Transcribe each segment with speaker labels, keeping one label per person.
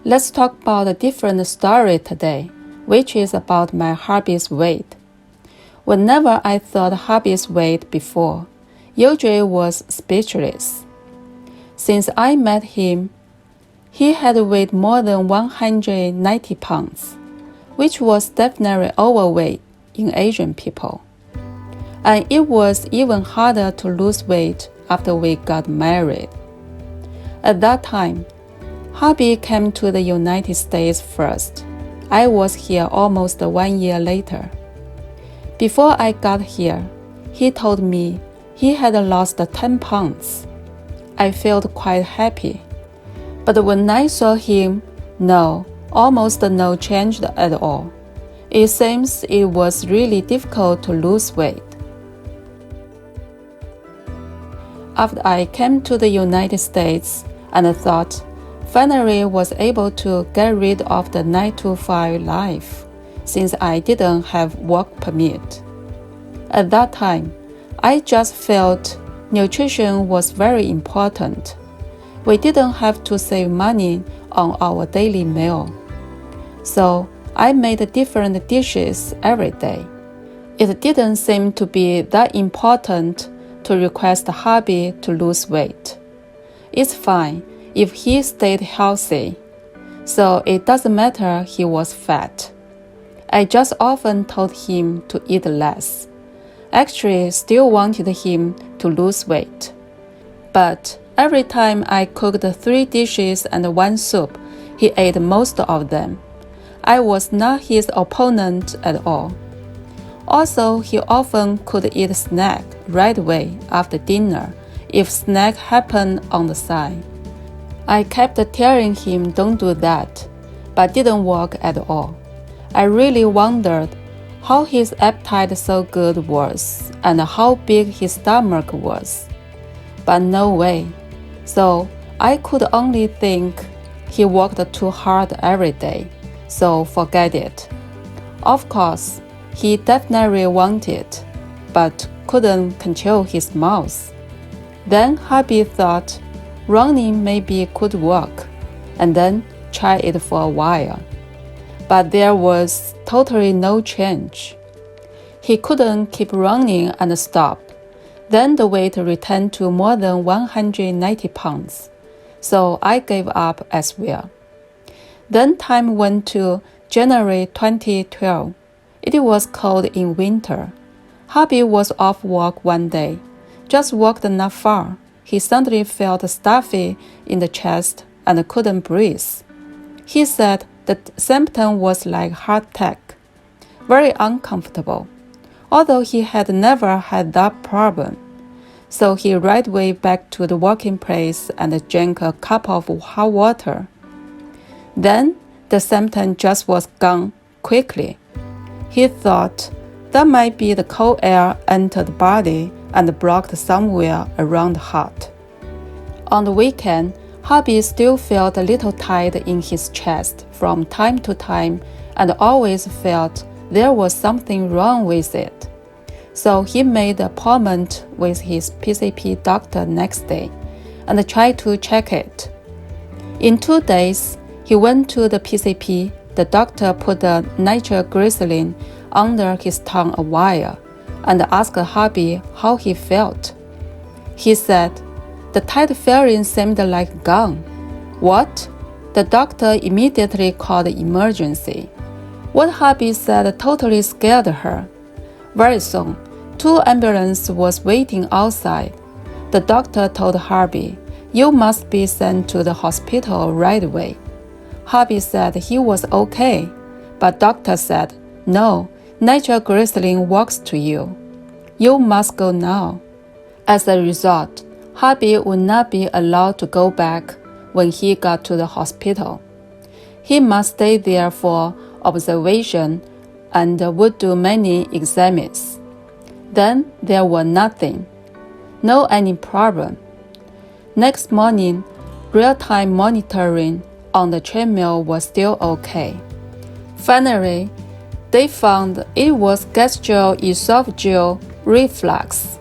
Speaker 1: Let's talk about a different story today, which is about my hubby's weight. Whenever I thought hubby's weight before, usually was speechless. Since I met him, he had weighed more than 190 pounds, which was definitely overweight in Asian people. And it was even harder to lose weight after we got married. At that time, hubby came to the United States first. I was here almost 1 year later. Before I got here, he told me he had lost 10 pounds. I felt quite happy. But when I saw him, almost no change at all. It seems it was really difficult to lose weight. After I came to the United States and thought, finally was able to get rid of the 9-to-5 life, since I didn't have work permit. At that time, I just felt nutrition was very important. We didn't have to save money on our daily meal. So I made different dishes every day. It didn't seem to be that important to request hubby to lose weight. It's fine if he stayed healthy, so it doesn't matter he was fat. I just often told him to eat less. Actually, still wanted him to lose weight. But every time I cooked 3 dishes and 1 soup, he ate most of them. I was not his opponent at all. Also, he often could eat snack right away after dinner if snack happened on the side. I kept telling him don't do that, but didn't work at all. I really wondered how his appetite so good was and how big his stomach was. But no way. So I could only think he worked too hard every day, so forget it. Of course, he definitely wanted, but couldn't control his mouth. Then hubby thought running maybe could work, and then try it for a while. But there was totally no change. He couldn't keep running and stop. Then the weight returned to more than 190 pounds, so I gave up as well. Then time went to January 2012. It was cold in winter. Hubby was off work one day, just walked not far. He suddenly felt stuffy in the chest and couldn't breathe. He said the symptom was like heart attack, very uncomfortable, although he had never had that problem. So he right away back to the working place and drank a cup of hot water. Then the symptom just was gone quickly. He thought that might be the cold air entered the body and blocked somewhere around the heart. On the weekend, hubby still felt a little tight in his chest from time to time and always felt there was something wrong with it. So he made an appointment with his PCP doctor next day and tried to check it. In 2 days, he went to the PCP. The doctor put the nitroglycerin under his tongue a while and asked hubby how he felt. He said, the tight feeling seemed like gone. What? The doctor immediately called emergency. What hubby said totally scared her. Very soon, 2 ambulances was waiting outside. The doctor told hubby, you must be sent to the hospital right away. Hubby said he was okay, but doctor said, no, nitroglycerin works to you. You must go now. As a result, hubby would not be allowed to go back when he got to the hospital. He must stay there for observation and would do many exams. Then there was nothing. No any problem. Next morning, real-time monitoring on the treadmill was still okay. Finally, they found it was gastroesophageal reflux,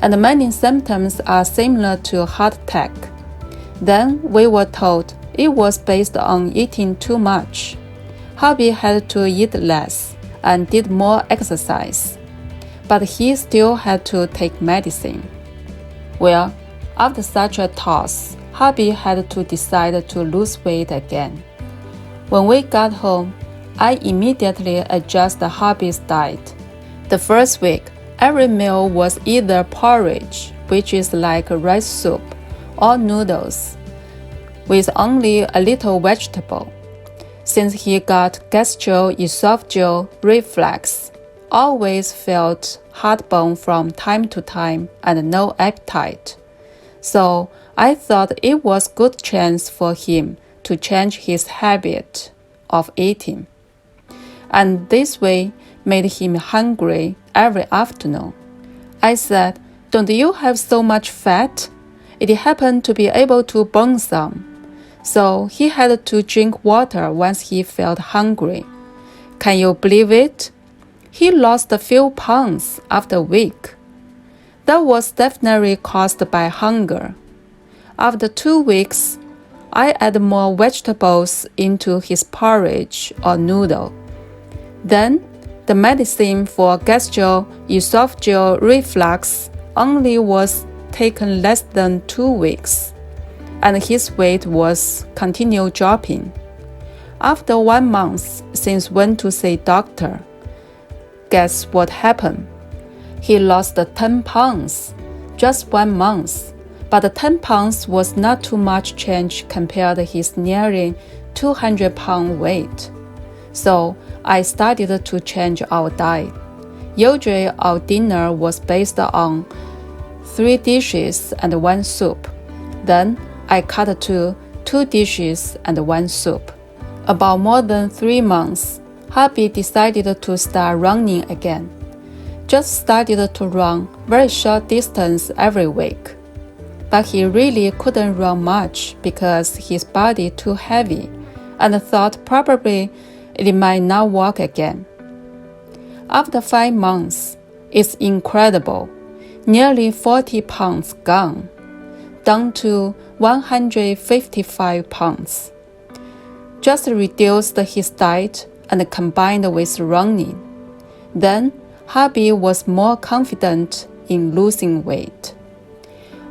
Speaker 1: and many symptoms are similar to heart attack. Then we were told it was based on eating too much. Hubby had to eat less and did more exercise, but he still had to take medicine. Well, after such a toss, hubby had to decide to lose weight again. When we got home, I immediately adjusted hubby's diet. The first week, every meal was either porridge, which is like rice soup, or noodles, with only a little vegetable. Since he got gastroesophageal reflux, always felt heartburn from time to time and no appetite. So I thought it was a good chance for him to change his habit of eating, and this way made him hungry every afternoon. I said, "Don't you have so much fat?" It happened to be able to burn some, so he had to drink water once he felt hungry. Can you believe it? He lost a few pounds after a week. That was definitely caused by hunger. After 2 weeks, I add more vegetables into his porridge or noodle. Then, the medicine for gastroesophageal reflux only was taken less than 2 weeks, and his weight was continued dropping. After 1 month since went to see doctor, guess what happened? He lost 10 pounds, just 1 month, but the 10 pounds was not too much change compared to his nearly 200-pound weight. So I started to change our diet. Usually our dinner was based on 3 dishes and 1 soup. Then I cut to 2 dishes and 1 soup. About more than 3 months, hubby decided to start running again. Just started to run very short distance every week. But he really couldn't run much because his body too heavy, and thought probably it might not work again. After 5 months, it's incredible. Nearly 40 pounds gone, down to 155 pounds. Just reduced his diet and combined with running. Then, hubby was more confident in losing weight.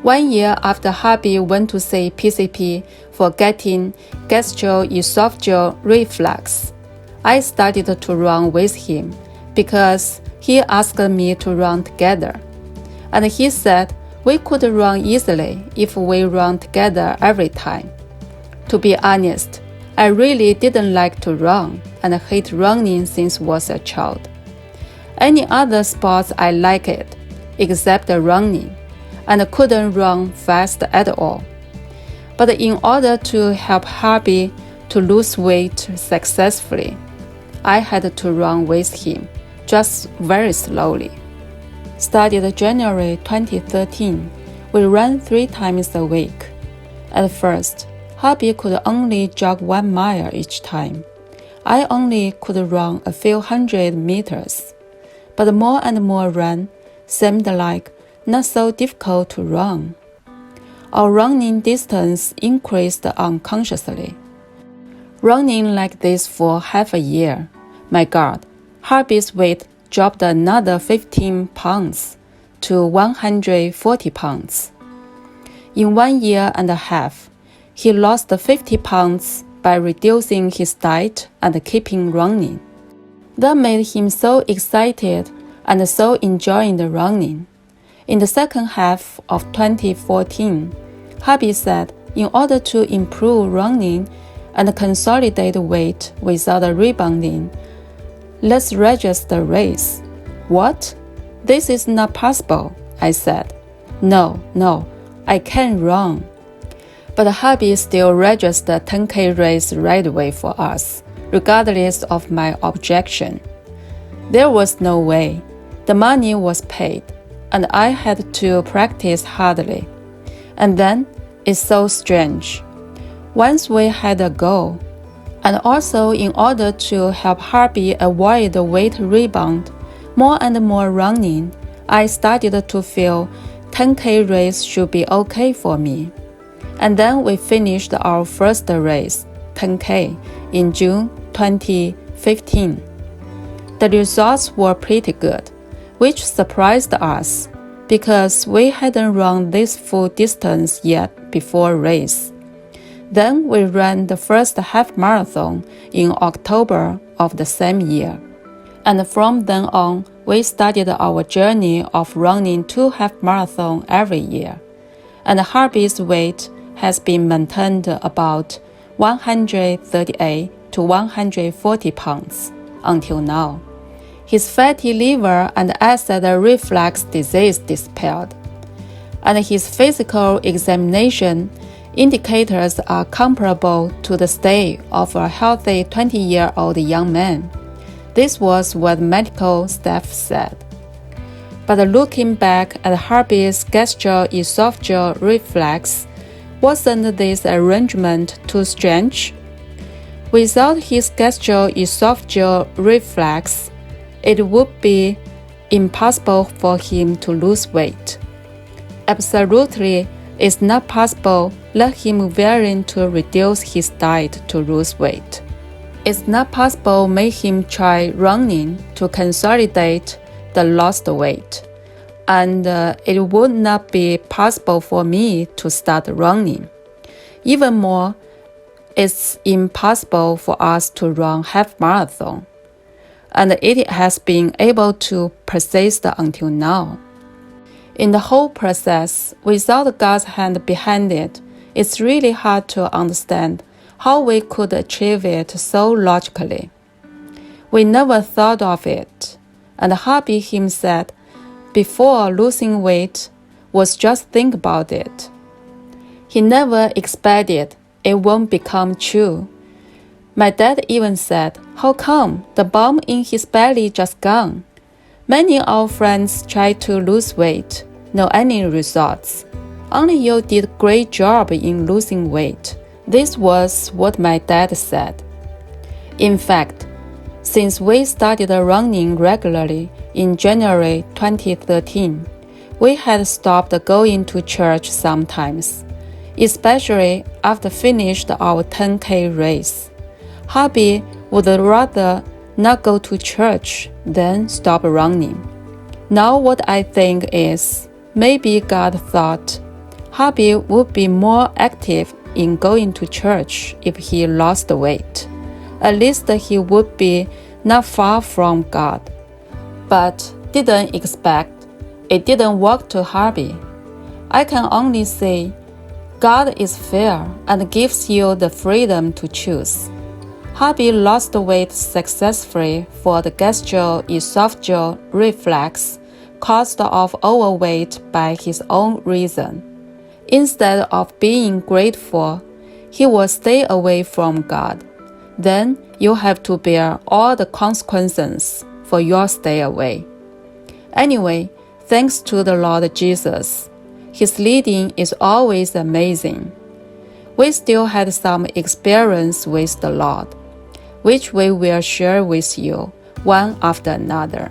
Speaker 1: 1 year after hubby went to see PCP for getting gastroesophageal reflux, I started to run with him because he asked me to run together. And he said we could run easily if we run together every time. To be honest, I really didn't like to run and hate running since I was a child. Any other sports I liked except running, and couldn't run fast at all. But in order to help hubby to lose weight successfully, I had to run with him, just very slowly. Started January 2013, we ran 3 times a week. At first, hubby could only jog 1 mile each time. I only could run a few hundred meters. But more and more run seemed like not so difficult to run. Our running distance increased unconsciously. Running like this for half a year, my God, hubby's weight dropped another 15 pounds to 140 pounds. In 1 year and a half, he lost 50 pounds by reducing his diet and keeping running. That made him so excited and so enjoying the running. In the second half of 2014, hubby said in order to improve running and consolidate weight without rebounding, let's register the race. What? This is not possible, I said. No, I can't run. But hubby still registered 10K race right away for us, regardless of my objection. There was no way. The money was paid, and I had to practice hardly. And then, it's so strange. Once we had a goal, and also in order to help hubby avoid the weight rebound, more and more running, I started to feel 10K race should be okay for me. and then we finished our first race, 10K, in June 2015. The results were pretty good, which surprised us because we hadn't run this full distance yet before race. Then we ran the first half marathon in October of the same year. And from then on, we started our journey of running 2 half marathons every year. And hubby's weight has been maintained about 138 to 140 pounds until now. His fatty liver and acid reflux disease disappeared, and his physical examination indicators are comparable to the state of a healthy 20-year-old young man. This was what medical staff said. But looking back at hubby's gastroesophageal reflux, wasn't this arrangement too strange? Without his gastroesophageal reflux, it would be impossible for him to lose weight. Absolutely, it's not possible let him willing to reduce his diet to lose weight. It's not possible make him try running to consolidate the lost weight. And it would not be possible for me to start running. Even more, it's impossible for us to run half marathon. And it has been able to persist until now. In the whole process, without God's hand behind it, it's really hard to understand how we could achieve it so logically. We never thought of it, and hubby him said, before losing weight was just think about it. He never expected it won't become true. My dad even said, how come the bomb in his belly just gone? Many of our friends tried to lose weight, no any results. Only you did great job in losing weight. This was what my dad said. In fact, since we started running regularly in January 2013, we had stopped going to church sometimes, especially after finished our 10K race. Hubby would rather not go to church than stop running. Now what I think is, maybe God thought hubby would be more active in going to church if he lost weight. At least he would be not far from God. But didn't expect it didn't work to hubby. I can only say, God is fair and gives you the freedom to choose. Hubby lost weight successfully for the gastroesophageal reflux caused of overweight by his own reason. Instead of being grateful, he will stay away from God. Then you have to bear all the consequences for your stay away. Anyway, thanks to the Lord Jesus, his leading is always amazing. We still had some experience with the Lord, which we will share with you one after another.